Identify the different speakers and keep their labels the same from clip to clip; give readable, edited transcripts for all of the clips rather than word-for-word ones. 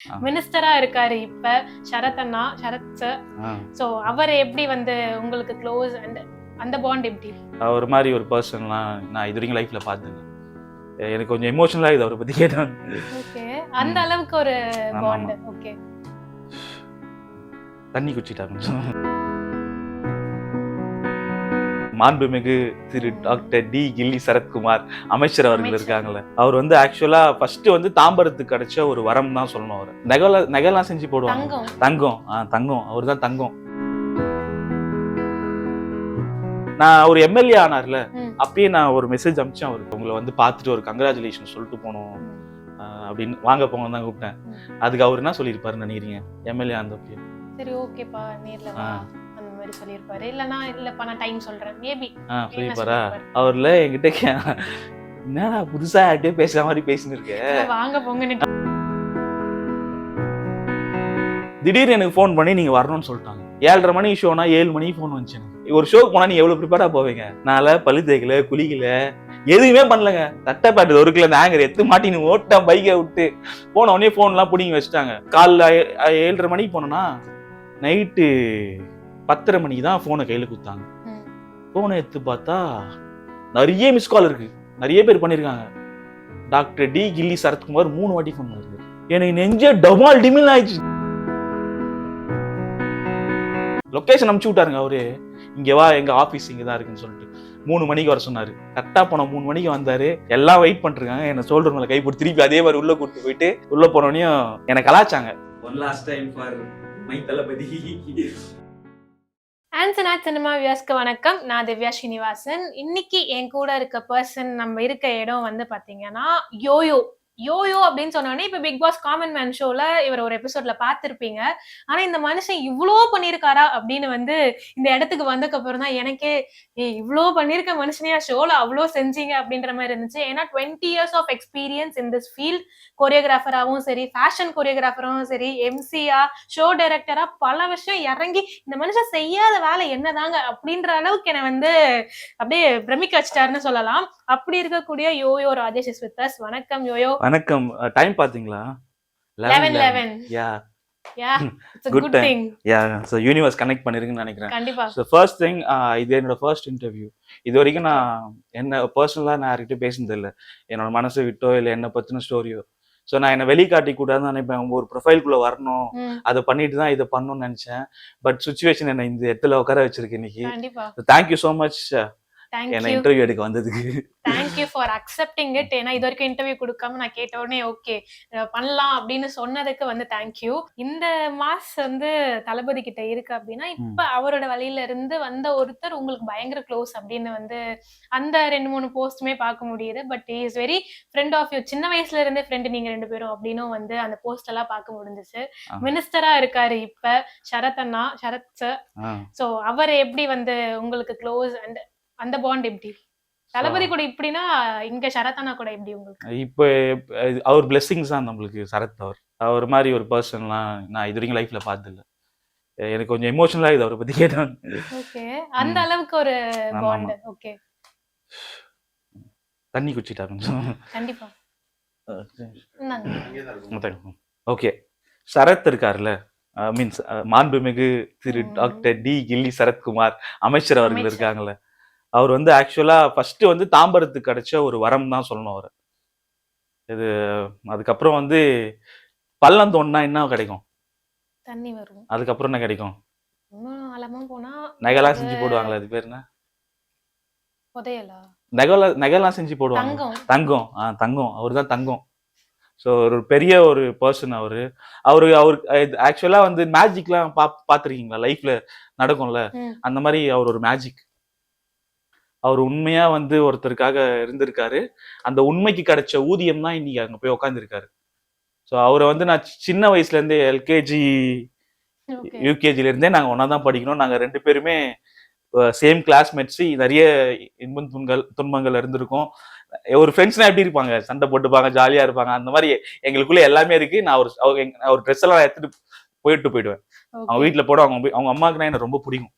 Speaker 1: மினிஸ்டரா இருக்காரு இப்ப சரத் அண்ணா, சரத் சார். சோ அவர் எப்படி வந்து உங்களுக்கு க்ளோஸ் அண்ட் அந்த பாண்ட் எப்படி?
Speaker 2: அவர் மாதிரி ஒரு பர்சன்லாம் நான் இது வரைக்கும் லைஃப்ல பார்த்தது. எனக்கு கொஞ்சம் எமோஷனலா இது அவரை பத்தி கேட்டேன்.
Speaker 1: ஓகே, அந்த அளவுக்கு ஒரு பாண்ட். ஓகே,
Speaker 2: தண்ணி குடிச்சிட்டாங்க. மாண்புமிகு திரு டாக்டர் டி கில்லி சரத்குமார் அமைச்சர் அவர்கள் இருக்காங்கல்ல, அவர் வந்து ஆக்சுவலா ஃபர்ஸ்ட் வந்து தாம்பரத்துக்கு கிடைச்ச ஒரு வரம் தான் சொல்லணும். அவர் நகைலாம் செஞ்சு போடுவாங்க. தங்கம் அவர் தான் தங்கம். நான் ஒரு எம்எல்ஏ ஆனார்ல, அப்பயே நான் ஒரு மெசேஜ் அனுப்பிச்சேன் அவருக்கு. உங்களை வந்து பார்த்துட்டு ஒரு கங்க்ராச்சுலேஷன் சொல்லிட்டு போனோம் அப்படின்னு, வாங்க போங்க தான் கூப்பிட்டேன். அதுக்கு அவர் என்ன சொல்லியிருப்பாருன்னு நினைக்கிறீங்க எம்எல்ஏ ஆனப்போ?
Speaker 1: சரி ஓகேப்பா நேர்ல வா அந்த மாதிரி சொல்லியிருப்பாரு. இல்லனா இல்லப்பா நான் டைம் சொல்றேன் மேபி
Speaker 2: சொல்லியிருப்பாரா? அவர்ல என்கிட்ட என்னடா புதுசா யார்கிட்டயே பேசுற மாதிரி பேசின்னு இருக்க,
Speaker 1: வாங்க போங்க.
Speaker 2: திடீர்னு எனக்கு ஃபோன் பண்ணி நீங்க வரணும்னு சொல்லிட்டாங்க. 7:30 மணி ஷோனா 7 மணிக்கு ஃபோன் வந்துச்சு எனக்கு. ஒரு ஷோக்கு போனா நீங்க எவ்வளவு ப்ரிப்பேரா போவீங்க? நான்ல பல்லு தேய்க்கல, குளிக்கல, எதுவுமே பண்ணலங்க. தட்டை பேட்டு ஒருக்குல இந்த ஆங்கர் எத்து மாட்டின்னு ஓட்ட பைக்கை விட்டு போன உடனே ஃபோன் எல்லாம் பிடிங்கி வச்சுட்டாங்க. காலைல 7:30 மணிக்கு போனோம்னா நைட்டு 10:30 மணிக்கு தான் போனை கையில குடுத்தாங்க. போனை எடுத்து பார்த்தா நிறைய மிஸ் கால் இருக்கு, நிறைய பேர் பண்ணிருக்காங்க. டாக்டர் டி கில்லி சரத்குமார் 3 வாட்டி ஃபோன் பண்ணிருக்கு. எனக்கு நெஞ்ச டமால் டிமில் ஆயிடுச்சு. லொகேஷன் அனுப்பிச்சு விட்டாருங்க அவரு. இங்க வா, எங்க ஆபீஸ் இங்கதான் இருக்குன்னு சொல்லிட்டு 3 மணிக்கு வர சொன்னாரு. கரெக்டா போன 3 மணிக்கு வந்தாரு. எல்லாம் வெயிட் பண்ணிருக்காங்க. என்ன சோல்டர் மேல கை போட்டு திருப்பி அதே மாதிரி உள்ள கூட்டு போயிட்டு உள்ள போனோடனையும் எனக்கு கலாச்சாங்க. One last time for my Thalapathy.
Speaker 1: ஆன்சனாட் சினிமா வியூவர்ஸ்க்கு வணக்கம். நான் திவ்யா ஸ்ரீனிவாசன். இன்னைக்கு என் கூட இருக்க பர்சன், நம்ம இருக்க இடம் வந்து பாத்தீங்கன்னா யோயோ அப்படின்னு சொன்னோடனே இப்ப பிக் பாஸ் காமன் மேன் ஷோல இவர் ஒரு எபிசோட்ல பாத்திருப்பீங்க. ஆனா இந்த மனுஷன் இவ்வளோ பண்ணிருக்காரா அப்படின்னு வந்து இந்த இடத்துக்கு வந்ததுக்கு அப்புறம் தான் எனக்கே இவ்வளோ பண்ணிருக்க மனுஷனையா ஷோல அவ்வளோ செஞ்சீங்க அப்படின்ற மாதிரி இருந்துச்சு. ஏன்னா 20 years of experience in this field, கொரியோகிராஃபராகவும் சரி, ஃபேஷன் கொரியோகிராஃபராகவும் சரி, எம்சியா, ஷோ டைரக்டரா பல விஷயம் இறங்கி இந்த மனுஷன் செய்யாத வேலை என்னதாங்க அப்படின்ற அளவுக்கு என்னை வந்து அப்படியே பிரமிக்க வச்சிட்டாருன்னு சொல்லலாம். அப்படி இருக்கக்கூடிய Yoyo Rajesh is with us. வணக்கம் யோயோ.
Speaker 2: வணக்கம். டைம் பாத்தீங்களா?
Speaker 1: 11:11.
Speaker 2: Yeah it's a good thing. So universe connect பண்ணிருக்குன்னு நினைக்கிறேன்.
Speaker 1: கண்டிப்பா.
Speaker 2: So first thing, இது என்னோட ஃபர்ஸ்ட் இன்டர்வியூ. இது வரைக்கும் நான் என்ன பர்சனலா நான் யார்கிட்ட பேசினது இல்லை. என்னோட மனசை விட்டோ இல்லை என்ன பத்தின ஸ்டோரியோ. ஸோ நான் என்ன வெளிக்காட்டி கூடாதுன்னு நினைப்பேன். ஒரு ப்ரொஃபைல்குள்ள வரணும், அதை பண்ணிட்டு தான் இதை பண்ணணும்னு நினைச்சேன். பட் சுச்சுவேஷன் என்ன இந்த இடத்துல உட்கார வச்சிருக்கு இன்னைக்கு. தேங்க்யூ ஸோ மச் என்ன இன்டர்வியூ எடுக்க வந்ததுக்கு.
Speaker 1: Thank you for accepting it. ஏன்னா இது வரைக்கும் இன்டர்வியூ கொடுக்காம நான் கேட்ட உடனே ஓகே பண்ணலாம் அப்படின்னு சொன்னதுக்கு வந்து தேங்க்யூ. இந்த மாஸ் வந்து தளபதி கிட்ட இருக்கு அப்படின்னா இப்ப அவரோட வழியில இருந்து வந்த ஒருத்தர் உங்களுக்கு பயங்கர க்ளோஸ் அப்படின்னு வந்து அந்த 2-3 போஸ்ட்டுமே பார்க்க முடியுது. But is very friend of you. சின்ன வயசுல இருந்தே ஃப்ரெண்டு நீங்க 2 பேரும் அப்படின்னு வந்து அந்த போஸ்ட் எல்லாம் பார்க்க முடிஞ்சிச்சு. மினிஸ்டரா இருக்காரு இப்ப சரத் அண்ணா, சரத் சார். சோ அவர் எப்படி வந்து உங்களுக்கு க்ளோஸ் அண்ட் அந்த பாண்ட் எப்படி? தளபதி கூட இப்படின்னா இங்க சரத் கூட எப்படி உங்களுக்கு?
Speaker 2: இப்போ அவர் பிளெஸிங்ஸ் தான் நம்மளுக்கு. சரத் அவர் மாதிரி ஒரு பர்சன்லாம் நான் இது வரைக்கும் லைஃப்ல பார்த்ததில்ல. எனக்கு கொஞ்சம் எமோஷனலா இது அவரை பத்தி கேட்டேன்.
Speaker 1: ஓகே, அந்த அளவுக்கு ஒரு பாண்ட். ஓகே,
Speaker 2: தண்ணி குடிச்சிட்டாங்க.
Speaker 1: கண்டிப்பா.
Speaker 2: ஓகே, சரத் இருக்காருல்ல, மீன்ஸ் மாண்புமிகு திரு டாக்டர் டி கில்லி சரத்குமார் அமைச்சர் அவர்கள் இருக்காங்கல்ல, அவர் வந்து ஆக்சுவலா ஃபர்ஸ்ட் வந்து தாம்பரத்துக்கு கிடைச்ச ஒரு வரம் தான் சொல்லணும் அவர். இது அதுக்கப்புறம் வந்து பள்ளம் தோண்டினா என்ன கிடைக்கும்?
Speaker 1: தண்ணி வரும்.
Speaker 2: அதுக்கப்புறம் என்ன கிடைக்கும்?
Speaker 1: போனா
Speaker 2: நகைலாம் செஞ்சு போடுவாங்களே, அது பேர் என்ன?
Speaker 1: புதையலா?
Speaker 2: நகைலாம் செஞ்சு போடுவாங்க. தங்கம். தங்கம் அவர் தான் தங்கம். ஸோ ஒரு பெரிய ஒரு பர்சன் அவரு. ஆக்சுவலா வந்து மேஜிக்லாம் பார்த்துருக்கீங்களா? லைஃப்ல நடக்கும்ல, அந்த மாதிரி அவர் ஒரு மேஜிக். அவர் உண்மையா வந்து ஒருத்தருக்காக இருந்திருக்காரு. அந்த உண்மைக்கு கிடைச்ச ஊதியம் தான் இன்னைக்கு அங்க போய் உட்காந்துருக்காரு. ஸோ அவரை வந்து நான் சின்ன வயசுல இருந்தே எல்கேஜி யூகேஜில இருந்தே நாங்க ஒன்னா தான் படிக்கணும். நாங்க 2 பேருமே சேம் கிளாஸ்மேட்ஸ். நிறைய துன்பங்கள் இருந்திருக்கும். ஒரு ஃப்ரெண்ட்ஸ்னா எப்படி இருப்பாங்க, சண்டை போட்டுப்பாங்க, ஜாலியா இருப்பாங்க. அந்த மாதிரி எங்களுக்குள்ள எல்லாமே இருக்கு. நான் ஒரு ட்ரெஸ் எல்லாம் எடுத்துட்டு போயிடுவேன். அவங்க வீட்டுல போட அவங்க அம்மாவுக்குனா எனக்கு ரொம்ப பிடிக்கும்.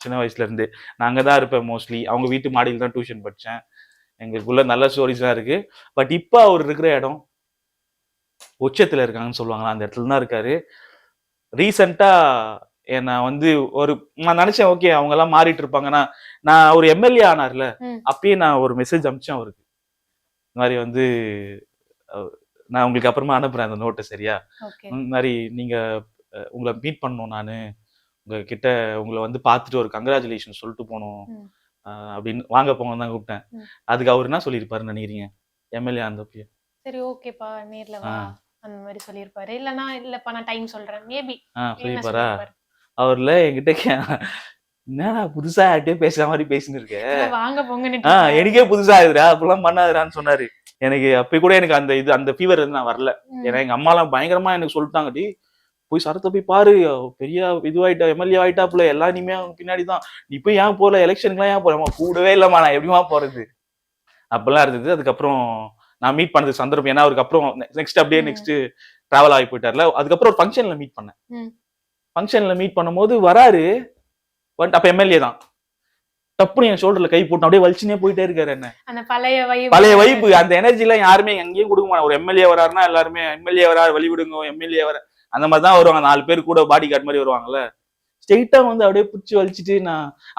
Speaker 2: சின்ன வயசுல இருந்து நான் அங்கதான் இருப்பேன் மோஸ்ட்லி. அவங்க வீட்டு மாடியில் தான் டியூஷன் படிச்சேன். எங்களுக்குள்ள நல்ல ஸ்டோரிஸ் தான் இருக்கு. பட் இப்ப அவர் இருக்கிற இடம் உச்சத்துல இருக்காங்கன்னு சொல்லுவாங்களா, அந்த இடத்துல தான் இருக்காரு. ரீசெண்டா நான் வந்து நான் நினைச்சேன் ஓகே அவங்க எல்லாம் மாறிட்டு இருப்பாங்கன்னா, நான் ஒரு எம்எல்ஏ ஆனார்ல, அப்பயே நான் ஒரு மெசேஜ் அனுப்பிச்சேன் அவருக்கு. இந்த மாதிரி வந்து நான் உங்களுக்கு அப்புறமா அனுப்புறேன் அந்த நோட்டை, சரியா? இந்த மாதிரி நீங்க உங்களை மீட் பண்ணணும், நானு உங்ககிட்ட உங்களை வந்து பார்த்துட்டு ஒரு கங்க்ராச்சுலேஷன் சொல்லிட்டு போகணும் அப்படின்னு, வாங்க போங்க தான் கூப்பிட்டேன். அதுக்கு அவர் என்ன சொல்லியிருப்பாருன்னு நினைக்கிறீங்க எம்எல்ஏ ஆனதப்பயே?
Speaker 1: சரி ஓகேப்பா நேர்ல வா அந்த மாதிரி சொல்லியிருப்பாரு. இல்லனா இல்லப்பா நான் டைம் சொல்றேன் மேபி
Speaker 2: சொல்லியிருப்பாரா? அவர்ல என்கிட்ட என்னடா புதுசா யார்கிட்டயே பேசுற மாதிரி பேசின்னு இருக்க,
Speaker 1: வாங்க போங்க,
Speaker 2: எனக்கே புதுசா இருக்குடா, அப்பெல்லாம் பண்ணாதுடான்னு சொன்னாரு. எனக்கு அப்ப கூட எனக்கு அந்த ஃபீவர் இருந்து நான் வரல. ஏன்னா எங்க அம்மா எல்லாம் பயங்கரமா எனக்கு சொல்லிட்டாங்க, டி போய் சரத்தை போய் பாரு, பெரிய இதுவாயிட்டா, எம்எல்ஏ ஆயிட்டாப்புல, எல்லாம் இனிமே அவங்க பின்னாடிதான், நீ போய் ஏன் போல, எலெக்ஷனுக்குலாம் ஏன் போறேன், கூடவே இல்லம்மா, நான் எப்படிமா போறது அப்பெல்லாம் இருந்தது. அதுக்கப்புறம் நான் மீட் பண்ணது சந்தர்ப்பம், ஏன்னா அவருக்கு அப்புறம் நெக்ஸ்ட் அப்படியே நெக்ஸ்ட் டிராவல் ஆகி போயிட்டார்ல. அதுக்கப்புறம் ஒரு ஃபங்க்ஷன்ல மீட் பண்ணேன். ஃபங்க்ஷன்ல மீட் பண்ணும்போது வராரு, அப்ப எம்எல்ஏ தான், டப்புனு என் ஷோல்டர்ல கை போட்டு அப்படியே வலிச்சுனே போயிட்டே இருக்காரு. என்ன
Speaker 1: அந்த பழைய வைப்பு,
Speaker 2: அந்த எனர்ஜி எல்லாம் யாருமே எங்கேயும் கொடுக்க மாட்டாங்க. ஒரு எம்எல்ஏ வராருன்னா எல்லாருமே எம்எல்ஏ வராரு வழி விடுங்க, எம்எல்ஏ வர அந்த மாதிரி தான் வருவாங்க. 4 பேர் கூட பாடி கார்டு மாதிரி வருவாங்கல்ல. ஸ்ட்ரெயிட்டா வந்து அப்படியே பிடிச்சி வலிச்சுட்டு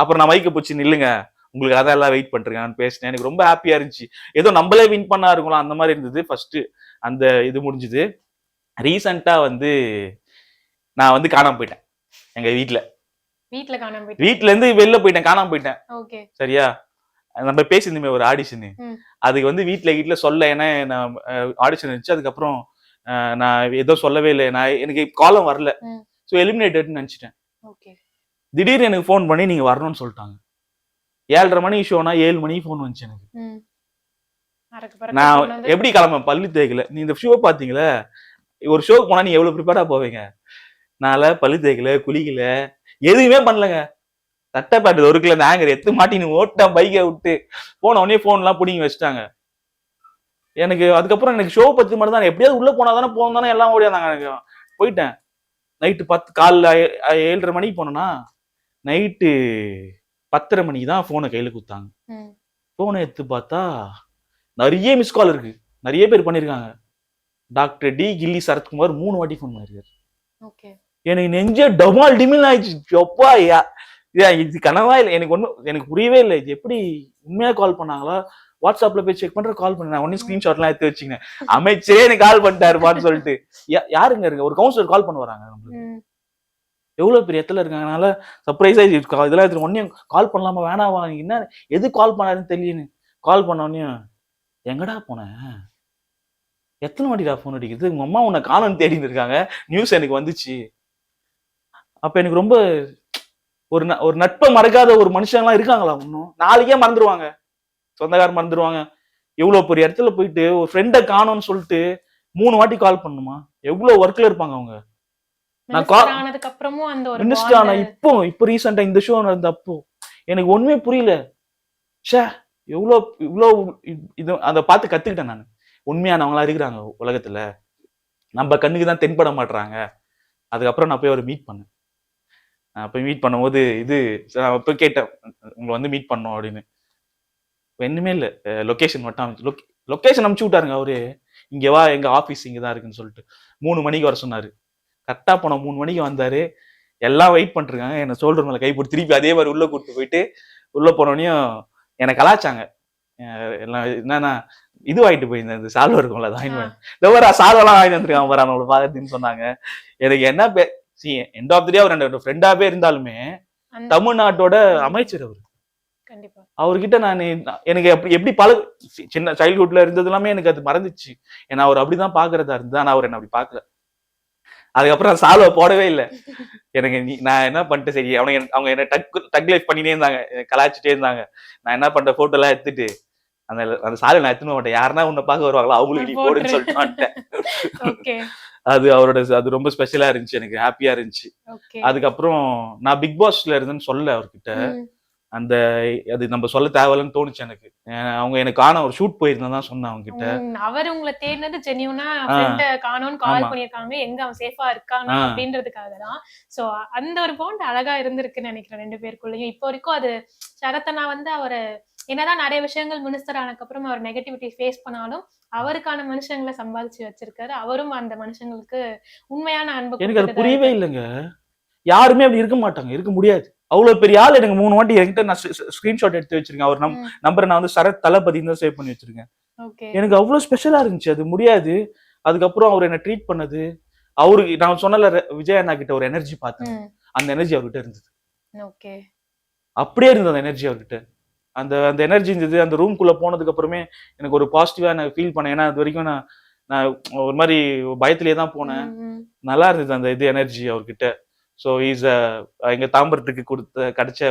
Speaker 2: அப்புறம் நான் மைக்க பிடிச்சி நில்லுங்க, உங்களுக்கு அதான் எல்லாம் வெயிட் பண்றேன் பேசினேன். எனக்கு ரொம்ப ஹாப்பியா இருந்துச்சு, ஏதோ நம்மளே வின் பண்ணா இருக்கலாம் அந்த மாதிரி இருந்தது. ஃபர்ஸ்ட் அந்த இது முடிஞ்சது. ரீசெண்டா வந்து நான் வந்து காணாம போயிட்டேன். எங்க வீட்டுல இருந்து வெளில போயிட்டேன், காணாம போயிட்டேன். சரியா? நம்ம பேசியிருந்தோமே ஒரு ஆடிஷனு, அதுக்கு வந்து வீட்டுல சொல்ல, ஏன்னா நான் ஆடிஷன் இருந்துச்சு. அதுக்கப்புறம் நான் ஏதோ சொல்லவே இல்லை, எனக்கு காலம் வரல, ஸோ எலிமினேட்டட்னு நினைச்சிட்டேன். திடீர்னு எனக்கு ஃபோன் பண்ணி நீங்க வரணும்னு சொல்லிட்டாங்க. 7:30 மணிக்கு ஷோனா 7 மணிக்கு ஃபோன் வந்துச்சு எனக்கு. நான் எப்படி கிளம்ப, பள்ளி தேய்க்கல. நீ இந்த ஷோ பாத்தீங்களா, ஒரு ஷோக்கு போனா நீ எவ்வளவு ப்ரிப்பேர்டா போவீங்க, நான்ல பள்ளி தேய்க்கல, குளிக்கல, எதுவுமே பண்ணலங்க. தட்டை பாட்டு ஒரு கிலோ இந்த ஆங்கர் எத்து மாட்டின்னு ஓட்டேன் பைக்கை விட்டு. போன உடனே போன் எல்லாம் பிடிங்கி வச்சுட்டாங்க எனக்கு. அதுக்கப்புறம் எனக்கு ஷோ பத்தி மட்டும் தான், எப்படியாவது உள்ள போனா தானே போகும் தானே எல்லாம் ஓடியாந்தாங்க. எனக்கு போயிட்டேன். நைட்டு 10 காலைல 7:30 மணிக்கு போனோம்னா நைட்டு 10:30 மணிக்கு தான் போனை கையில கொடுத்தாங்க. போனை எடுத்து பார்த்தா நிறைய மிஸ் கால் இருக்கு, நிறைய பேர் பண்ணிருக்காங்க. டாக்டர் டி கில்லி சரத்குமார் 3 வாட்டி போன் பண்ணிருக்காரு. எனக்கு நெஞ்சே டமால் டிமில் ஆயிடுச்சு. எப்பா இது கனவா இல்லை, எனக்கு புரியவே இல்லை. இது எப்படி உண்மையா கால் பண்ணாங்களா, வாட்ஸ்அப்ல போய் செக் பண்ற, கால் பண்ண உடனே ஸ்கிரீன்ஷாட் எல்லாம் எடுத்து வச்சுங்க, அமைச்சரே எனக்கு கால் பண்ணிட்டாருப்பான்னு சொல்லிட்டு. யாருங்க இருக்கு, ஒரு கவுன்சிலர் கால் பண்ண வராங்க நம்மளுக்கு, எவ்வளவு பெரிய இடத்துல இருக்காங்கனால சர்ப்ரைஸா இதெல்லாம் எடுத்து உடனே கால் பண்ணலாமா வேணாவா, என்ன எது கால் பண்ணாருன்னு தெரியலன்னு கால் பண்ண உடனே, எங்கடா போனேன், எத்தனை வாட்டிடா போன் அடிக்குது, உங்க அம்மா உன்னை காணன்னு தேடிட்டு இருக்காங்க, நியூஸ் எனக்கு வந்துச்சு. அப்ப எனக்கு ரொம்ப ஒரு நட்பை மறக்காத ஒரு மனுஷங்களாம் இருக்காங்களா இன்னும், நாளைக்கே மறந்துடுவாங்க, சொந்தக்காரர் மறந்துடுவாங்க. எவ்வளவு பெரிய இடத்துல போயிட்டு ஒரு ஃப்ரெண்டை காணோம்னு சொல்லிட்டு 3 வாட்டி கால் பண்ணுமா, எவ்வளவு ஒர்க்ல இருப்பாங்க அவங்க. மினிஸ்டர் ஆனா இப்போ ரீசெண்டா இந்த ஷோ நடந்தப்போ எனக்கு ஒண்ணுமே புரியல. இவ்வளவு இது அதை பார்த்து கத்துக்கிட்டேன் நான். உண்மையானவங்களா இருக்கிறாங்க உலகத்துல, நம்ம கண்ணுக்கு தான் தென்பட மாட்டாங்க. அதுக்கப்புறம் நான் போய் அவரை மீட் பண்ணேன். போய் மீட் பண்ணும்போது நான் போய் கேட்டேன், உங்களை வந்து மீட் பண்ணோம் அப்படின்னு. ஒண்ணுமே இல்லை, லொகேஷன் மட்டும் லொகேஷன் அனுப்பிச்சு விட்டாருங்க அவரு. இங்க வா, எங்க ஆபீஸ் இங்கதான் இருக்குன்னு சொல்லிட்டு 3 மணிக்கு வர சொன்னாரு. கரெக்டா போன 3 மணிக்கு வந்தாரு. எல்லாம் வெயிட் பண்ணிருக்காங்க. என்ன ஷோல்டர் மேல கை போட்டு திருப்பி அதே மாதிரி உள்ள கூப்பிட்டு போயிட்டு, உள்ள போனோடனையும் எனக்கு கலாச்சாங்க. எல்லாம் என்னன்னா இது வாங்கிட்டு போயிருந்தேன், இந்த சால்வா இருக்கும்ல, அதான் சால்வெல்லாம் வாங்கிட்டு வந்துருக்காங்க பாரு அவங்களோட பாகத்தின்னு சொன்னாங்க. எனக்கு என்ன எண்ட் ஆஃப் தி டே அவர் ஃப்ரெண்டாவே இருந்தாலுமே தமிழ்நாட்டோட அமைச்சர் அவரு. அவர்கிட்ட நான் எனக்கு எப்படி சின்ன சைல்ட்ஹுட்ல இருந்தது எல்லாமே எனக்கு அது மறந்துச்சு. ஏன்னா அவர் அப்படிதான் பாக்குறதா இருந்தா, நான் அவர் என்ன அப்படி பாக்கல. அதுக்கப்புறம் சால்வா போடவே இல்லை எனக்கு. நான் என்ன பண்ணிட்டேன், சரி அவங்க என்ன டக் லைஃப் பண்ணினே இருந்தாங்க, கலாய்ச்சிட்டே இருந்தாங்க. நான் என்ன பண்ணிட்டேன், போட்டோ எல்லாம் எடுத்துட்டு அந்த சாலை நான் எடுத்துன்னு மாட்டேன், யாருன்னா உன்னை பார்க்க வருவாங்களா அவங்களுக்கு நீ போடுன்னு சொல்லிட்டு வந்துட்டேன். அது ரொம்ப ஸ்பெஷலா இருந்துச்சு, எனக்கு ஹாப்பியா இருந்துச்சு. அதுக்கப்புறம் நான் பிக் பாஸ்ல இருந்தேன்னு சொல்ல அவர்கிட்ட, அது நம்ம சொல்ல தேவையில்லன்னு தோணுச்சு எனக்கு. அவங்க எனக்கு காண ஒரு ஷூட் போயிருந்தா தான் சொன்னேன் அவங்க கிட்ட.
Speaker 1: அவர் உங்களை தேடினது ஜெனியூனா ஃப்ரெண்ட காணோம்னு கால் பண்ணிருக்காங்க, எங்க அவன் சேஃபா இருக்கானா அப்படின்றதுக்காக தான். சோ அந்த ஒரு பாண்ட் அழகா இருந்திருக்குன்னு நினைக்கிறேன் 2 பேருக்குள்ளயும். இப்போ வரைக்கும் அது சரத்தனா வந்து அவரை என்னதான் நிறைய விஷயங்கள் மினிஸ்டர் ஆனதுக்கப்புறம் அவர் நெகட்டிவிட்டி ஃபேஸ் பண்ணாலும் அவருக்கான மனுஷங்களை சம்பாதிச்சு வச்சிருக்காரு. அவரும் அந்த மனுஷங்களுக்கு உண்மையான அன்பு
Speaker 2: எனக்கு அது
Speaker 1: கொடுத்துட்டு தான்
Speaker 2: புரியவே
Speaker 1: இருக்காரு.
Speaker 2: இல்லைங்க. யாருமே அப்படி இருக்க மாட்டாங்க, இருக்க முடியாது. அவ்வளவு பெரிய ஆள் எனக்கு 3 வாட்டி என்கிட்ட நான் ஸ்கிரீன்ஷாட் எடுத்து வச்சிருக்கேன். அவர் நம்பரை நான் வந்து சரத் தளபதினு தான் சேவ் பண்ணி வச்சிருக்கேன்.
Speaker 1: ஓகே.
Speaker 2: எனக்கு அவ்வளவு ஸ்பெஷலா இருந்துச்சு. அது முடியாது. அதுக்கப்புறம் அவர் என்ன ட்ரீட் பண்ணது, அவருக்கு நான் சொன்னல விஜய் அண்ணா கிட்ட ஒரு எனர்ஜி பார்த்தேன். அந்த எனர்ஜி அவர்கிட்ட இருந்தது.
Speaker 1: ஓகே.
Speaker 2: அப்படியே இருந்தது அந்த எனர்ஜி அவர்கிட்ட. அந்த அந்த எனர்ஜி இருந்தது. அந்த ரூம்குள்ள போனதுக்கு அப்புறமே எனக்கு ஒரு பாசிட்டிவா நான் ஃபீல் பண்ணேன். ஏன்னா அது வரைக்கும் நான் ஒரு மாதிரி பயத்திலேயே தான் போனேன். நல்லா இருந்தது அந்த இது எனர்ஜி அவர்கிட்ட. ஸோ இஸ் எங்க தாம்பரத்துக்கு கிடைச்ச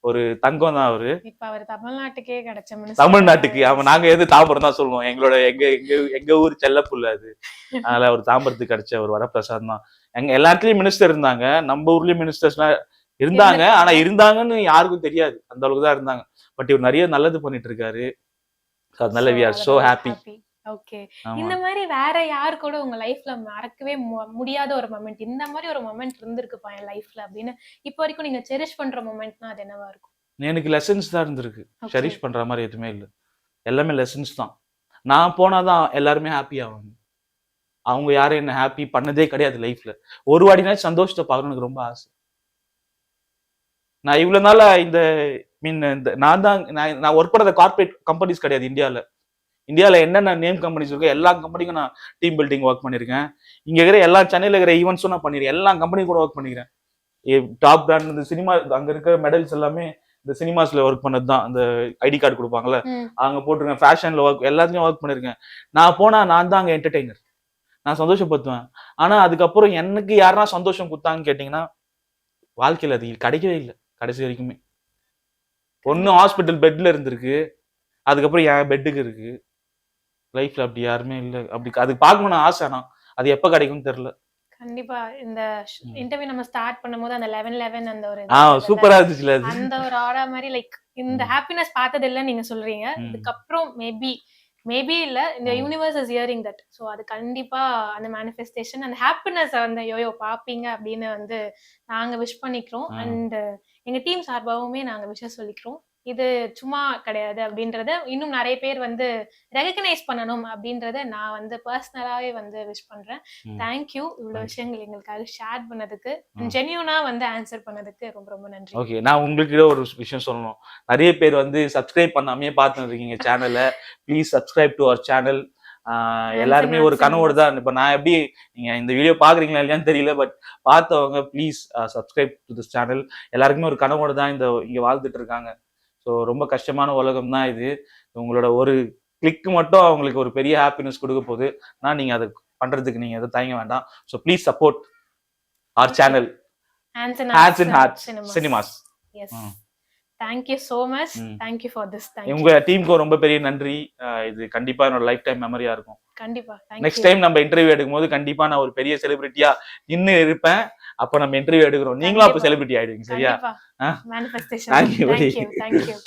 Speaker 2: ஒரு தங்கம் தான் அவரு.
Speaker 1: இப்ப அவர் தமிழ்நாட்டுக்கே கிடைச்ச
Speaker 2: தமிழ்நாட்டுக்கு அவன் நாங்க எது தாம்பரம் தான் சொல்லுவோம். எங்களோட எங்க ஊர் செல்லப்புள்ள அது. அதனால ஒரு தாம்பரத்துக்கு கிடைச்ச ஒரு வரப்பிரசாதம் தான். எல்லா இடத்துலயும் மினிஸ்டர் இருந்தாங்க. நம்ம ஊர்லயும் மினிஸ்டர்ஸ் எல்லாம் இருந்தாங்க. ஆனா இருந்தாங்கன்னு யாருக்கும் தெரியாது. அந்த அளவுக்கு தான் இருந்தாங்க. பட் இவர் நிறைய நல்லது பண்ணிட்டு இருக்காரு. அதனால we are so happy.
Speaker 1: Okay. இந்த மாதிரி வேற யார் கூட உங்க லைஃப்ல மறக்கவே முடியாத ஒரு மொமெண்ட், இந்த மாதிரி ஒரு மொமெண்ட் இருந்திருக்குப்பா என் லைஃப்ல அப்படின்னு இப்ப வரைக்கும் நீங்க செரிஷ் பண்ற மொமெண்ட்னா அது என்னவா இருக்கும்?
Speaker 2: எனக்கு லெசன்ஸ் தான் இருந்திருக்கு. செரிஷ் பண்ற மாதிரி எதுவுமே இல்லை. எல்லாமே லெசன்ஸ் தான். நான் போனாதான் எல்லாருமே ஹாப்பி ஆவாங்க. அவங்க யாரும் என்ன ஹாப்பி பண்ணதே கிடையாது லைஃப்ல. ஒரு வாடினா சந்தோஷத்தை பார்க்கணும் எனக்கு ரொம்ப ஆசை. நான் இவ்வளவு நாளா இந்த நான் ஒர்க் பண்ணத கார்பரேட் கம்பெனிஸ் கிடையாது இந்தியாவில் என்னென்ன நேம் கம்பெனிஸ் இருக்கோ எல்லா கம்பெனிக்கும் நான் டீம் பில்டிங் ஒர்க் பண்ணியிருக்கேன். இங்கே இருக்கிற எல்லா சென்னையில் இருக்கிற ஈவெண்ட்ஸும் நான் பண்ணியிருக்கேன். எல்லா கம்பெனியும் கூட ஒர்க் பண்ணிக்கிறேன். டாப் பிராண்ட் இந்த சினிமா அங்கே இருக்கிற மெடல்ஸ் எல்லாமே இந்த சினிமாஸ்ல ஒர்க் பண்ணது தான். அந்த ஐடி கார்டு கொடுப்பாங்கல்ல, அங்கே போட்டிருக்கேன். ஃபேஷன்ல ஒர்க் எல்லாத்தையும் ஒர்க் பண்ணியிருக்கேன். நான் போனா நான் தான் அங்கே என்டர்டெய்னர். நான் சந்தோஷப்படுத்துவேன். ஆனா அதுக்கப்புறம் எனக்கு யாருன்னா சந்தோஷம் கொடுத்தாங்கன்னு கேட்டீங்கன்னா வாழ்க்கையில் அது கிடைக்கவே இல்லை கடைசி வரைக்குமே. ஒன்னும் ஹாஸ்பிட்டல் பெட்ல இருந்திருக்கு, அதுக்கப்புறம் என் பெட்டுக்கு இருக்கு. லைஃப்ல அப்படி யாருமே இல்ல. அப்படி அது பார்க்கணும்னு ஆசை. நான் அது எப்ப கிடைக்கும்னு தெரியல.
Speaker 1: கண்டிப்பா இந்த இன்டர்வியூ நம்ம ஸ்டார்ட் பண்ணும்போது அந்த 11 அந்த ஒரு
Speaker 2: சூப்பரா இருந்துச்சுல அது.
Speaker 1: அந்த ஒரு ஆடா மாதிரி லைக் இந்த ஹாப்பினஸ் பார்த்தது இல்ல நீங்க சொல்றீங்க. இதுக்கப்புறம் மேபி இல்ல இந்த universe is hearing that. So அது கண்டிப்பா அந்த மேனிஃபெஸ்டேஷன் அந்த ஹாப்பினஸ் அந்த யோயோ பாப்பீங்க அப்படின்னு வந்து நாங்க விஷ் பண்ணிக்கிறோம். அண்ட் எங்க டீம் சார்பாகவுமே நாங்க விஷயம் சொல்லிக்கிறோம். இது சும்மா கிடையாது அப்படின்றத இன்னும் நிறைய பேர் வந்து ரெகக்னைஸ் பண்ணணும் அப்படின்றத நான் வந்து பர்சனலாவே வந்து விஷ் பண்றேன். தேங்க்யூ இவ்வளவு விஷயங்கள் எங்களுக்காக ஷேர் பண்ணதுக்கு, ஜென்யூனா வந்து ஆன்சர் பண்ணதுக்கு ரொம்ப ரொம்ப நன்றி.
Speaker 2: ஓகே, நான் உங்களுக்கு ஒரு விஷயம் சொல்லணும். நிறைய பேர் வந்து சப்ஸ்கிரைப் பண்ணாமே பார்த்துட்டு இருக்கீங்க சேனலை. Please subscribe to our channel. எல்லாருமே ஒரு கனவோடு தான். இப்ப நான் எப்படி நீங்க இந்த வீடியோ பாக்குறீங்களா இல்லையான்னு தெரியல, பட் பார்த்தவங்க please subscribe to this channel. எல்லாருக்குமே ஒரு கனவோடு தான் இங்க வாழ்ந்துட்டு இருக்காங்க. ஸோ ரொம்ப கஷ்டமான உலகம் தான் இது. உங்களோட ஒரு கிளிக் மட்டும் அவங்களுக்கு ஒரு பெரிய ஹாப்பினஸ் கொடுக்க போகுது. நான் நீங்க அதை பண்றதுக்கு நீங்க எதுவும் தயங்க வேண்டாம். So please support our channel Hands in Hearts Cinemas.
Speaker 1: Yes. Thank you so much. Thank you for this.
Speaker 2: உங்க டீமுக்கு ரொம்ப பெரிய நன்றி. இது கண்டிப்பா என்னோட லைஃப் டைம் மெமரியா இருக்கும்.
Speaker 1: கண்டிப்பா.
Speaker 2: நெக்ஸ்ட் டைம் நம்ம இன்டர்வியூ எடுக்கும்போது கண்டிப்பா நான் ஒரு பெரிய செலிபிரிட்டியா நின்னு இருப்பேன். அப்ப நம்ம இன்டர்வியூ எடுக்கிறோம். நீங்களும் அப்ப செலிபிரிட்டி ஆயிடுவீங்க. சரியா?
Speaker 1: Manifestation. Thank you.